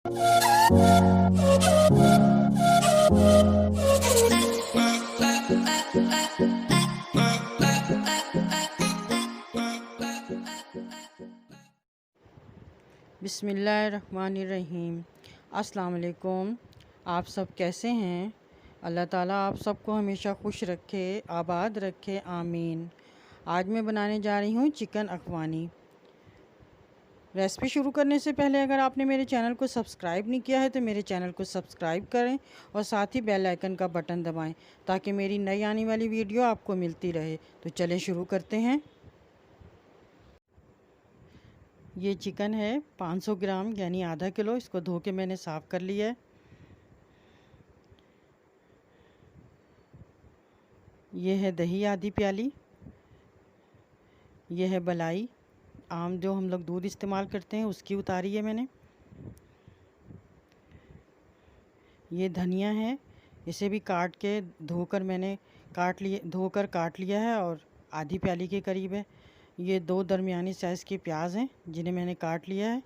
बिस्मिल्लाहिर्रहमानिर्रहीम। अस्सलाम वालेकुम। आप सब कैसे हैं? अल्लाह ताला आप सबको हमेशा खुश रखे, आबाद रखे, आमीन। आज मैं बनाने जा रही हूँ चिकन अखवानी। रेसिपी शुरू करने से पहले अगर आपने मेरे चैनल को सब्सक्राइब नहीं किया है तो मेरे चैनल को सब्सक्राइब करें और साथ ही बेल आइकन का बटन दबाएं ताकि मेरी नई आने वाली वीडियो आपको मिलती रहे। तो चलें शुरू करते हैं। ये चिकन है 500 ग्राम यानी आधा किलो। इसको धो के मैंने साफ़ कर लिया है। ये है दही आधी प्याली। ये है बलाई, आम जो हम लोग दूध इस्तेमाल करते हैं उसकी उतारी है मैंने। ये धनिया है, इसे भी काट के धोकर मैंने धोकर काट लिया है और आधी प्याली के करीब है। ये 2 दरमियानी साइज़ के प्याज हैं जिन्हें मैंने काट लिया है।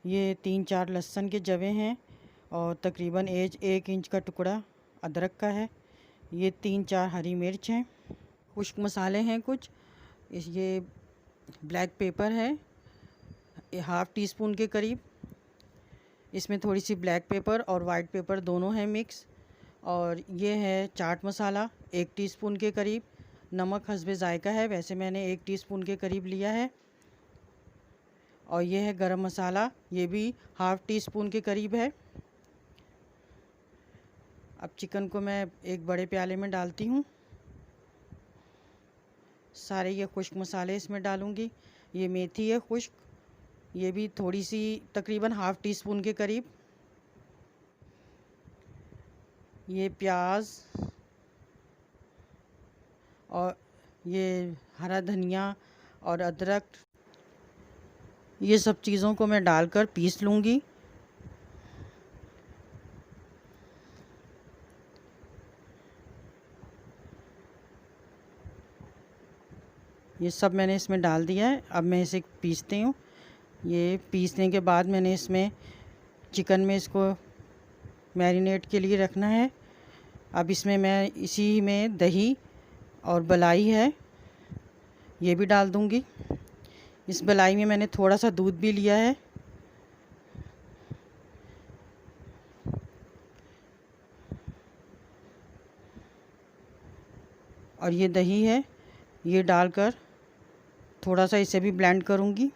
ये 3-4 लहसुन के जवे हैं और तकरीबन 1 इंच का टुकड़ा अदरक का है। ये 3-4 हरी मिर्च हैं। खुश्क मसाले हैं कुछ। ये ब्लैक पेपर है, हाफ़ टी स्पून के करीब। इसमें थोड़ी सी ब्लैक पेपर और वाइट पेपर दोनों हैं मिक्स। और ये है चाट मसाला 1 टीस्पून के करीब। नमक हस्बे ज़ायका है, वैसे मैंने 1 टीस्पून के करीब लिया है। और ये है गरम मसाला, ये भी हाफ़ टी स्पून के करीब है। अब चिकन को मैं एक बड़े प्याले में डालती हूँ। सारे ये खुश्क मसाले इसमें डालूँगी। ये मेथी है खुश्क, ये भी थोड़ी सी तकरीबन हाफ़ टी स्पून के करीब। ये प्याज और ये हरा धनिया और अदरक, ये सब चीज़ों को मैं डालकर पीस लूँगी। ये सब मैंने इसमें डाल दिया है। अब मैं इसे पीसती हूँ। ये पीसने के बाद मैंने इसमें चिकन में इसको मैरिनेट के लिए रखना है। अब इसमें मैं इसी में दही और बलाई है ये भी डाल दूँगी। इस बलाई में मैंने थोड़ा सा दूध भी लिया है। और ये दही है, ये डालकर थोड़ा सा इसे भी ब्लेंड करूँगी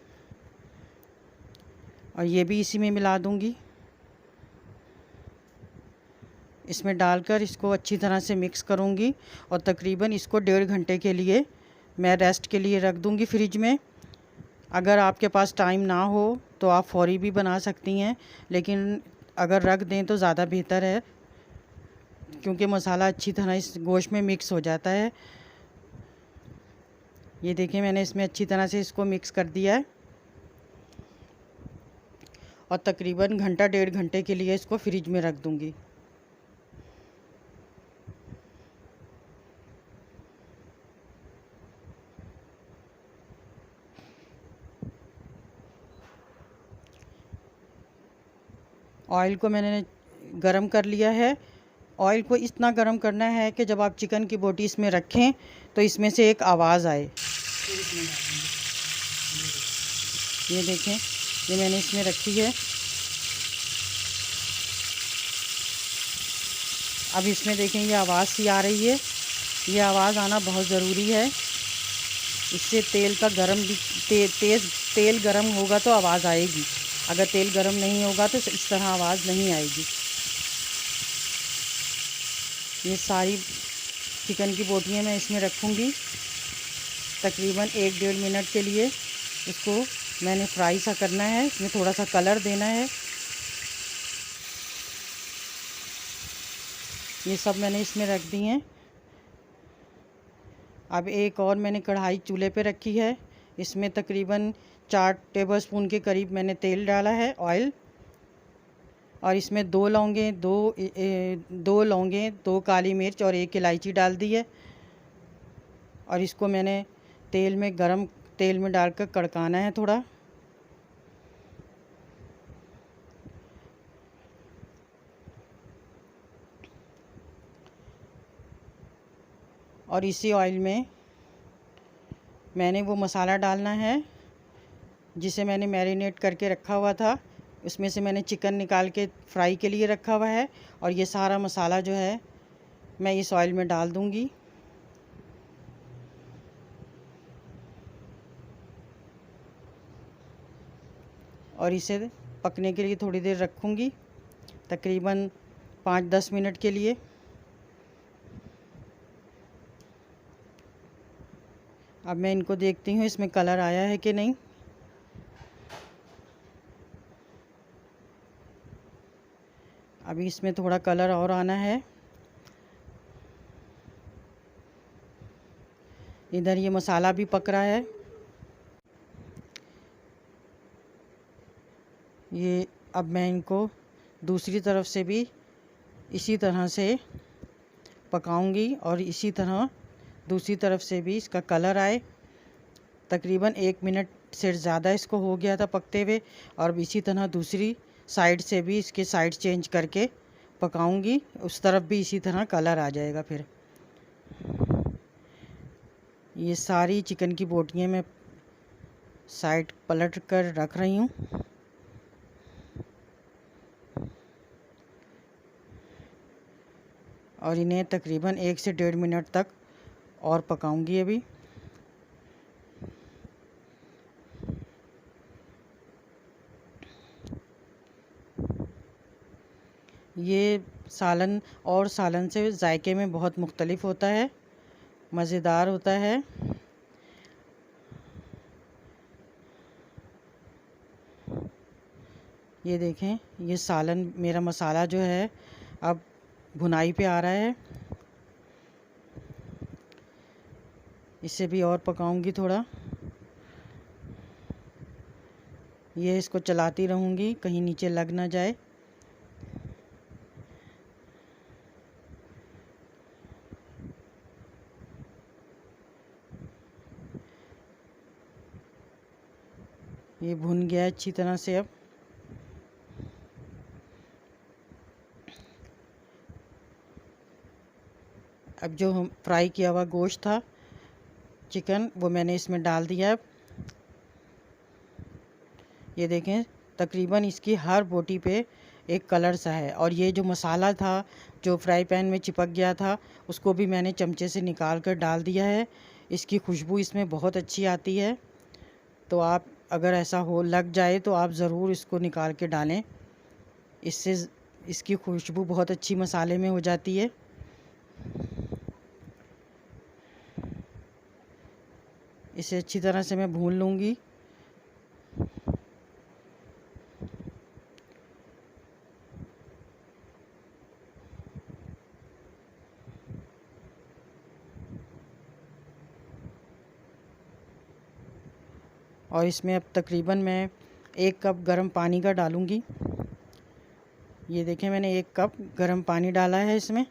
और ये भी इसी में मिला दूँगी। इसमें डालकर इसको अच्छी तरह से मिक्स करूँगी और तकरीबन इसको 1.5 घंटे के लिए मैं रेस्ट के लिए रख दूँगी फ्रिज में। अगर आपके पास टाइम ना हो तो आप फ़ौरी भी बना सकती हैं, लेकिन अगर रख दें तो ज़्यादा बेहतर है क्योंकि मसाला अच्छी तरह इस गोश्त में मिक्स हो जाता है। ये देखिए मैंने इसमें अच्छी तरह से इसको मिक्स कर दिया है और तकरीबन 1-1.5 घंटे के लिए इसको फ्रिज में रख दूँगी। ऑयल को मैंने गरम कर लिया है। ऑयल को इतना गरम करना है कि जब आप चिकन की बोटी इसमें रखें तो इसमें से एक आवाज़ आए। ये देखें, ये मैंने इसमें रखी है। अब इसमें देखें ये आवाज़ सी आ रही है। ये आवाज़ आना बहुत ज़रूरी है। इससे तेल का गरम भी तेज़ तेल गरम होगा तो आवाज़ आएगी। अगर तेल गरम नहीं होगा तो इस तरह आवाज़ नहीं आएगी। ये सारी चिकन की बोटियाँ मैं इसमें रखूँगी। तकरीबन 1-1.5 मिनट के लिए इसको मैंने फ्राई सा करना है। इसमें थोड़ा सा कलर देना है। ये सब मैंने इसमें रख दी हैं। अब एक और मैंने कढ़ाई चूल्हे पे रखी है। इसमें तकरीबन 4 टेबलस्पून के करीब मैंने तेल डाला है, ऑयल। और इसमें 2 लौंगें, 2 काली मिर्च और 1 इलायची डाल दी है। और इसको मैंने गरम तेल में डालकर कड़काना है थोड़ा। और इसी ऑयल में मैंने वो मसाला डालना है जिसे मैंने मैरिनेट करके रखा हुआ था। उसमें से मैंने चिकन निकाल के फ्राई के लिए रखा हुआ है और ये सारा मसाला जो है मैं इस ऑयल में डाल दूँगी। और इसे पकने के लिए थोड़ी देर रखूँगी, तकरीबन 5-10 मिनट के लिए। अब मैं इनको देखती हूँ इसमें कलर आया है कि नहीं। अभी इसमें थोड़ा कलर और आना है। इधर ये मसाला भी पक रहा है। ये अब मैं इनको दूसरी तरफ से भी इसी तरह से पकाऊंगी और इसी तरह दूसरी तरफ से भी इसका कलर आए। तकरीबन 1 मिनट से ज़्यादा इसको हो गया था पकते हुए, और इसी तरह दूसरी साइड से भी इसके साइड चेंज करके पकाऊंगी। उस तरफ भी इसी तरह कलर आ जाएगा। फिर ये सारी चिकन की बोटियाँ मैं साइड पलट कर रख रही हूँ। और इन्हें तकरीबन 1 से 1.5 मिनट तक और पकाऊंगी अभी। ये सालन और सालन से जायके में बहुत मुख्तलिफ होता है, मज़ेदार होता है। ये देखें, ये सालन मेरा मसाला जो है अब भुनाई पे आ रहा है। इसे भी और पकाऊंगी थोड़ा। ये इसको चलाती रहूँगी कहीं नीचे लग ना जाए। ये भुन गया है अच्छी तरह से। अब जो हम फ्राई किया हुआ गोश्त था चिकन, वो मैंने इसमें डाल दिया। ये देखें, तकरीबन इसकी हर बोटी पे एक कलर सा है। और ये जो मसाला था जो फ्राई पैन में चिपक गया था, उसको भी मैंने चमचे से निकाल कर डाल दिया है। इसकी खुशबू इसमें बहुत अच्छी आती है। तो आप अगर ऐसा हो लग जाए तो आप ज़रूर इसको निकाल के डालें। इससे इसकी खुशबू बहुत अच्छी मसाले में हो जाती है। इसे अच्छी तरह से मैं भून लूँगी। और इसमें अब तकरीबन मैं 1 कप गर्म पानी का डालूँगी। ये देखें, मैंने 1 कप गर्म पानी डाला है इसमें।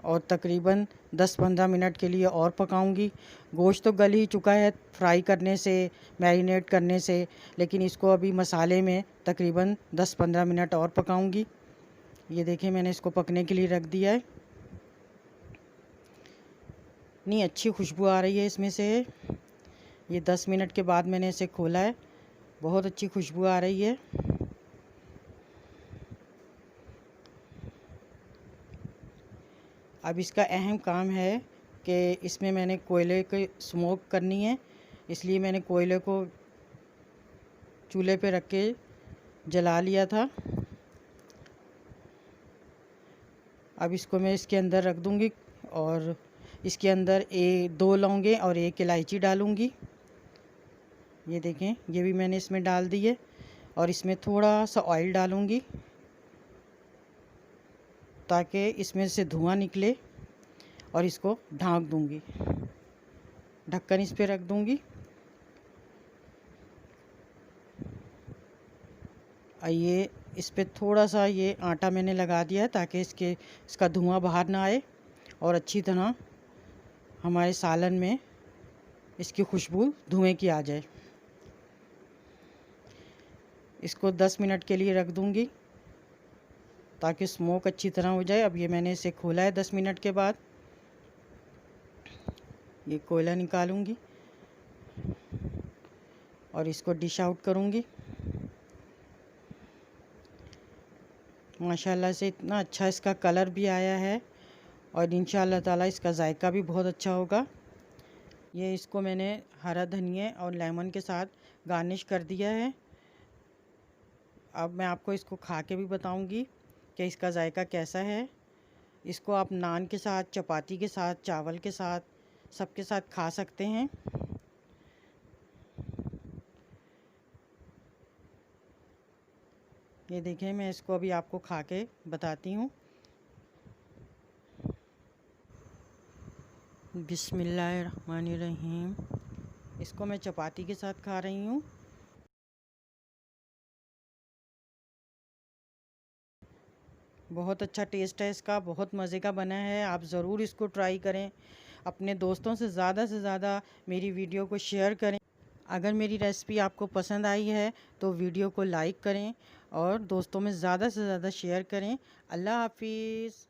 और तकरीबन 10-15 मिनट के लिए और पकाऊंगी। गोश्त तो गल ही चुका है फ्राई करने से, मैरिनेट करने से, लेकिन इसको अभी मसाले में तकरीबन 10-15 मिनट और पकाऊंगी। ये देखें, मैंने इसको पकने के लिए रख दिया है। इतनी अच्छी खुशबू आ रही है इसमें से। ये 10 मिनट के बाद मैंने इसे खोला है, बहुत अच्छी खुशबू आ रही है। अब इसका अहम काम है कि इसमें मैंने कोयले की स्मोक करनी है, इसलिए मैंने कोयले को चूल्हे पे रख के जला लिया था। अब इसको मैं इसके अंदर रख दूँगी और इसके अंदर 2 लौंगे और 1 इलायची डालूँगी। ये देखें, ये भी मैंने इसमें डाल दी है। और इसमें थोड़ा सा ऑयल डालूँगी ताकि इसमें से धुआं निकले। और इसको ढक दूँगी, ढक्कन इस पे रख दूँगी। ये इस पे थोड़ा सा ये आटा मैंने लगा दिया है ताकि इसका धुआं बाहर ना आए और अच्छी तरह हमारे सालन में इसकी खुशबू धुएं की आ जाए। इसको 10 मिनट के लिए रख दूँगी ताकि स्मोक अच्छी तरह हो जाए। अब ये मैंने इसे खोला है 10 मिनट के बाद। ये कोयला निकालूंगी और इसको डिश आउट करूंगी। माशाल्लाह से इतना अच्छा इसका कलर भी आया है और इंशाअल्लाह ताला इसका जायका भी बहुत अच्छा होगा। ये इसको मैंने हरा धनिया और लेमन के साथ गार्निश कर दिया है। अब मैं आपको इसको खा के भी बताऊंगी कि इसका जायका कैसा है। इसको आप नान के साथ, चपाती के साथ, चावल के साथ, सबके साथ खा सकते हैं। ये देखें, मैं इसको अभी आपको खा के बताती हूँ। बिस्मिल्लाहिर्रहमानिर्रहीम। इसको मैं चपाती के साथ खा रही हूँ। बहुत अच्छा टेस्ट है इसका, बहुत मज़े का बना है। आप ज़रूर इसको ट्राई करें। अपने दोस्तों से ज़्यादा मेरी वीडियो को शेयर करें। अगर मेरी रेसिपी आपको पसंद आई है तो वीडियो को लाइक करें और दोस्तों में ज़्यादा से ज़्यादा शेयर करें। अल्लाह हाफिज़।